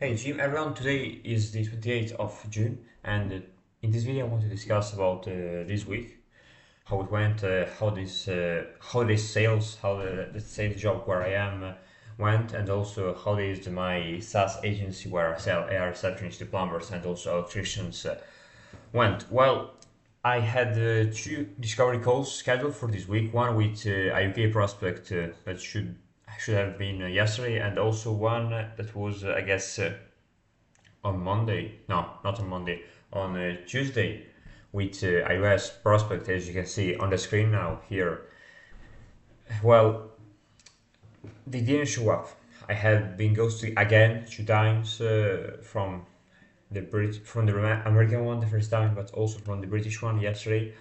Hey Jim, everyone, today is the 28th of June, and in this video I want to discuss about this week, how it went, how the sales job where I am went, and also how is my SaaS agency where I sell AR receptionists to plumbers and also electricians went. Well, I had two discovery calls scheduled for this week. One with a UK prospect that should have been yesterday, and also one that was, I guess, on Monday. No, not on Monday. On Tuesday, with a US prospect, as you can see on the screen now here. Well, they didn't show up. I had been ghosted again 2 times from the American one the first time, but also from the British one yesterday.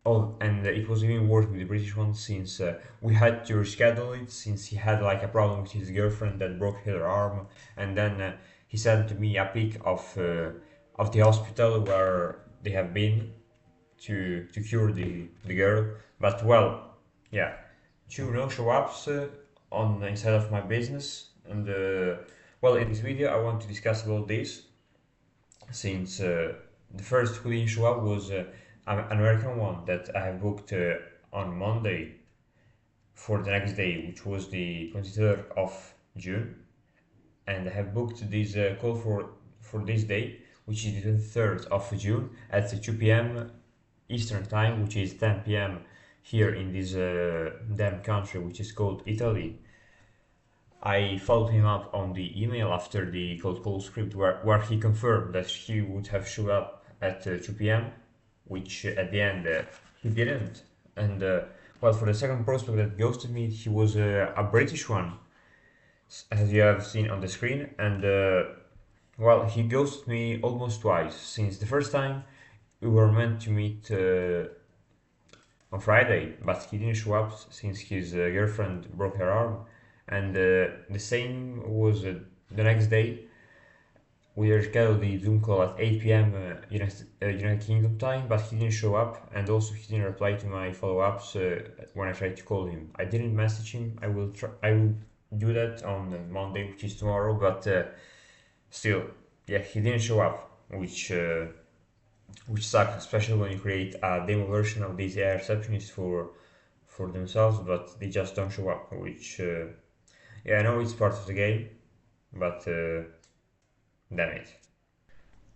Oh, and it was even worse with the British one since we had to reschedule it since he had like a problem with his girlfriend that broke her arm, and then he sent to me a pic of the hospital where they have been to cure the girl. But well, yeah, two no show ups on inside of my business, and well, in this video I want to discuss about this since the first who didn't show up was an American one that I have booked on Monday for the next day, which was the 23rd of June, and I have booked this call for this day, which is the 23rd of June at 2 p.m. Eastern time, which is 10 p.m. here in this damn country, which is called Italy. I followed him up on the email after the cold call script where he confirmed that he would have showed up at 2 p.m., which at the end he didn't. And well, for the second prospect that ghosted me, he was a British one, as you have seen on the screen. And well, he ghosted me almost twice. Since the first time we were meant to meet on Friday, but he didn't show up since his girlfriend broke her arm. And the same was the next day. We scheduled the Zoom call at 8 p.m. United Kingdom time, but he didn't show up, and also he didn't reply to my follow-ups when I tried to call him. I didn't message him. I will do that on Monday, which is tomorrow. But still, yeah, he didn't show up, which sucks, especially when you create a demo version of these AI receptionists for themselves, but they just don't show up. Which yeah, I know it's part of the game, but damn it.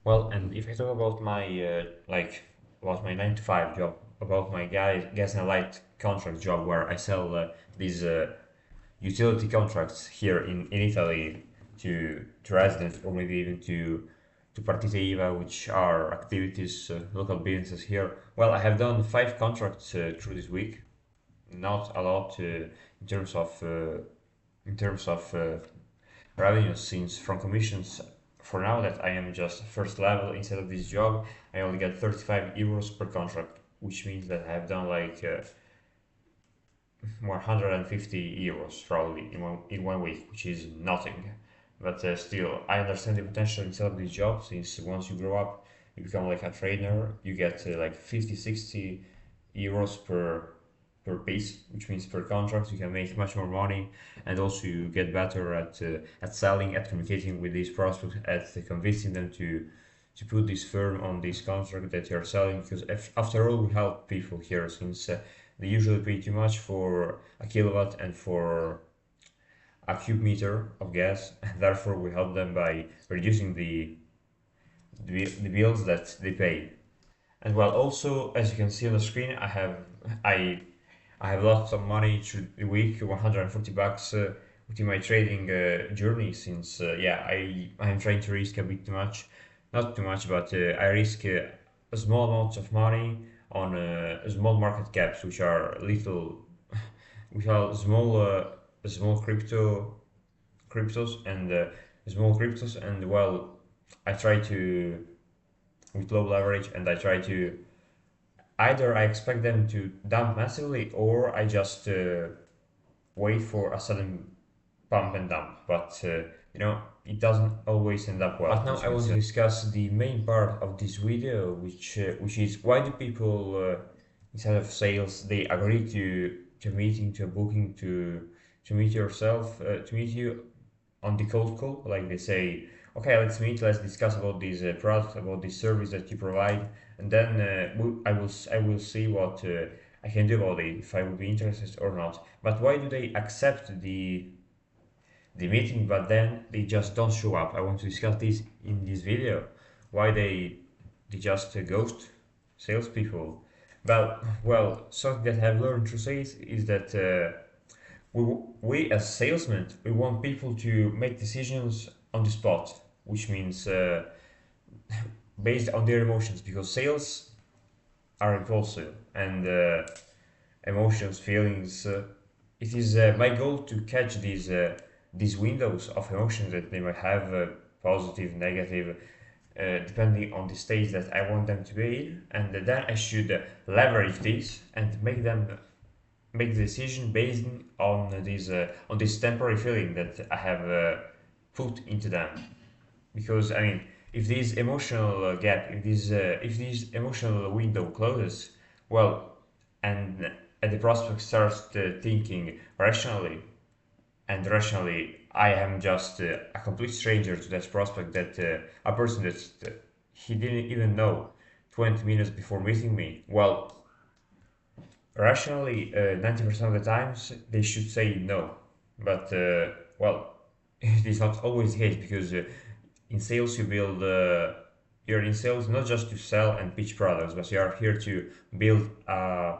Well, and if I talk about my about my 9 to 5 job, about my gas and light contract job where I sell these utility contracts here in Italy to residents or maybe even to partite IVA, which are activities, local businesses here. Well, I have done 5 contracts through this week. Not a lot in terms of revenue, since from commissions for now that I am just first level inside of this job, I only get 35 euros per contract, which means that I have done like 150 euros probably in one week, which is nothing. But still, I understand the potential inside of this job, since once you grow up, you become like a trainer, you get like 50, 60 euros per piece, which means per contract you can make much more money, and also you get better at selling, at communicating with these prospects, at convincing them to put this firm on this contract that you're selling. Because after all, we help people here, since they usually pay too much for a kilowatt and for a cube meter of gas, and therefore we help them by reducing the bills that they pay. And well, also as you can see on the screen, I I have lost some money through the week, 140 bucks within my trading journey, since yeah, I'm trying to risk a bit too much, not too much, but I risk a small amount of money on small market caps, which are little, which are small cryptos and small cryptos, and well, I try to with low leverage, and I try to either I expect them to dump massively, or I just wait for a sudden pump and dump. But it doesn't always end up well. But now I want to discuss the main part of this video, which is why do people instead of sales they agree to meeting, to booking, to meet yourself, to meet you on the cold call, like they say, okay, let's meet, let's discuss about this product, about this service that you provide, and then I will see what I can do about it, if I will be interested or not. But why do they accept the meeting, but then they just don't show up? I want to discuss this in this video. Why they just ghost salespeople? Well, something that I've learned through sales is that we as salesmen, we want people to make decisions on the spot, which means based on their emotions, because sales are impulsive and emotions, feelings. It is my goal to catch these windows of emotions that they might have, positive, negative, depending on the stage that I want them to be in, and then I should leverage this and make the decision based on this temporary feeling that I have put into them. Because I mean, if this emotional gap, if this emotional window closes, well, and the prospect starts thinking rationally, and rationally, I am just a complete stranger to that prospect, that a person that he didn't even know 20 minutes before meeting me. Well, rationally, 90% of the times they should say no, but well, it is not always the case, because in sales you build you're in sales not just to sell and pitch products, but you are here to build a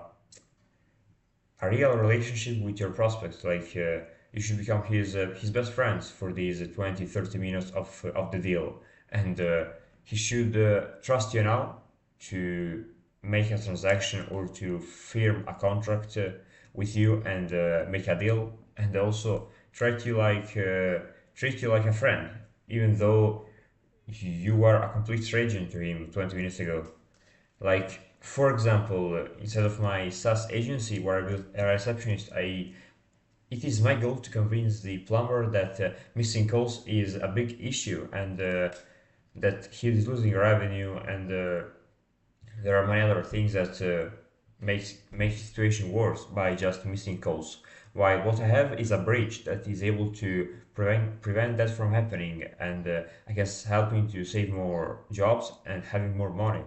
real relationship with your prospects. Like you should become his best friends for these 20 30 minutes of the deal, and he should trust you now to make a transaction or to firm a contract with you, and make a deal, and also treat you like a friend, even though you were a complete stranger to him 20 minutes ago. Like, for example, instead of my SaaS agency where I built a receptionist, it is my goal to convince the plumber that missing calls is a big issue, and that he is losing revenue, and there are many other things that make the situation worse by just missing calls. While what I have is a bridge that is able to prevent that from happening, and I guess helping to save more jobs and having more money.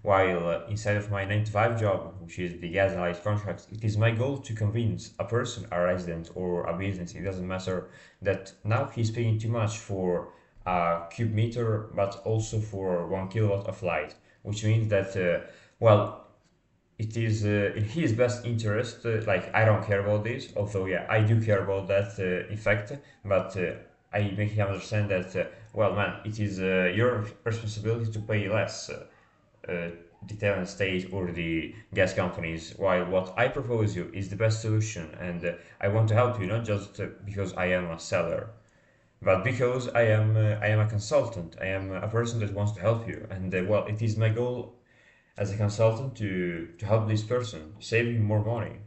While inside of my 9 to 5 job, which is the gas and light contracts, it is my goal to convince a person, a resident, or a business, it doesn't matter, that now he's paying too much for a cube meter, but also for 1 kilowatt of light, which means that, well, it is in his best interest. Like, I don't care about this, although yeah, I do care about that in fact, but I make him understand that, well, man, it is your responsibility to pay less. The talent state or the gas companies, while what I propose you is the best solution, and I want to help you, not just because I am a seller, but because I am a consultant. I am a person that wants to help you, and well, it is my goal as a consultant to help this person, saving more money,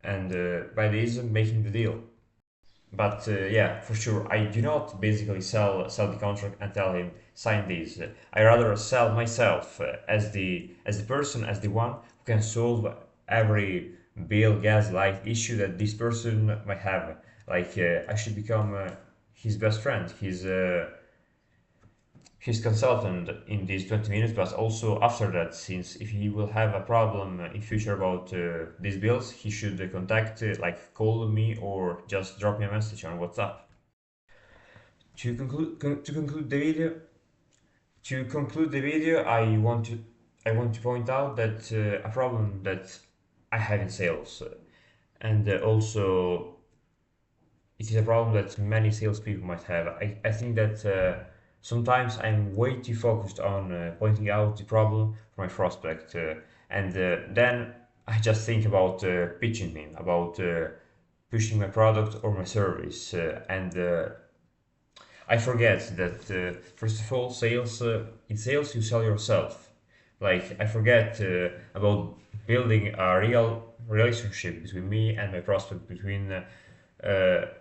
and by this making the deal. But yeah, for sure, I do not basically sell the contract and tell him sign this. I rather sell myself as the person, as the one who can solve every bill, gas, light issue that this person might have. Like I should become his best friend, his consultant in these 20 minutes, but also after that, since if he will have a problem in future about these bills, he should contact, like call me or just drop me a message on WhatsApp. To conclude the video, I want to point out that a problem that I have in sales, and also it is a problem that many salespeople might have. I think that sometimes I'm way too focused on pointing out the problem for my prospect, and then I just think about pitching him, about pushing my product or my service, and I forget that first of all, in sales you sell yourself. Like I forget about building a real relationship between me and my prospect, between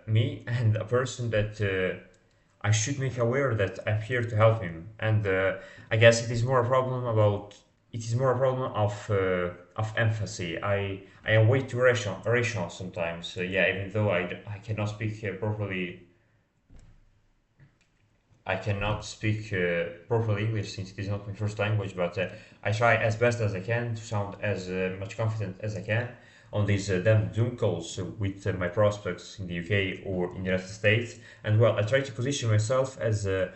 me and a person that I should make aware that I'm here to help him. And I guess it is more a problem about it is more a problem of empathy. I am way too rational sometimes. Yeah, even though I cannot speak properly I cannot speak properly English since it is not my first language, but I try as best as I can to sound as much confident as I can on these damn Zoom calls with my prospects in the UK or in the United States. And well, I try to position myself as the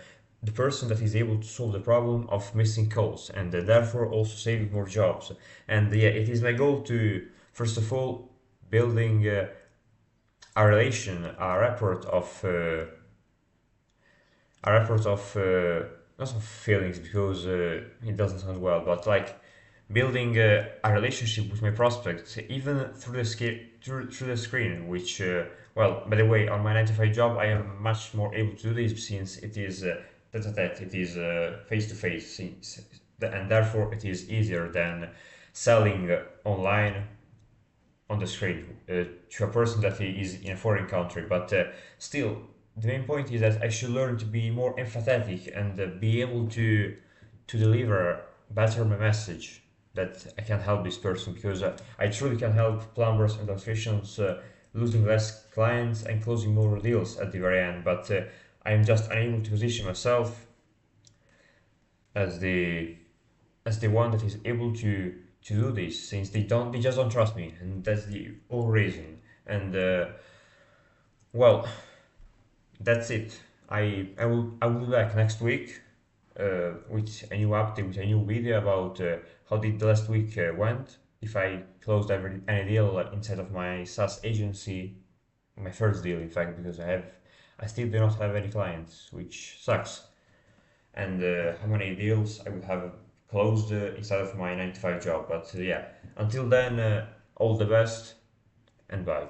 person that is able to solve the problem of missing calls and therefore also saving more jobs. And yeah, it is my goal to, first of all, building a relation, a rapport of not of feelings because it doesn't sound well, but like building a relationship with my prospects even through the screen, which well, by the way, on my 9 to 5 job I am much more able to do this since it is tete-a-tete, it is face to face, and therefore it is easier than selling online on the screen to a person that is in a foreign country. But still, the main point is that I should learn to be more empathetic and be able to deliver better my message that I can help this person because I truly can help plumbers and electricians losing less clients and closing more deals at the very end. But I am just unable to position myself as the one that is able to do this since they just don't trust me, and that's the whole reason. And well, that's it. I will be back next week with a new update, with a new video about how did the last week went, if I closed any deal inside of my SaaS agency, my first deal in fact, because I still do not have any clients, which sucks. And how many deals I would have closed inside of my 9 to 5 job. But yeah, until then, all the best and bye.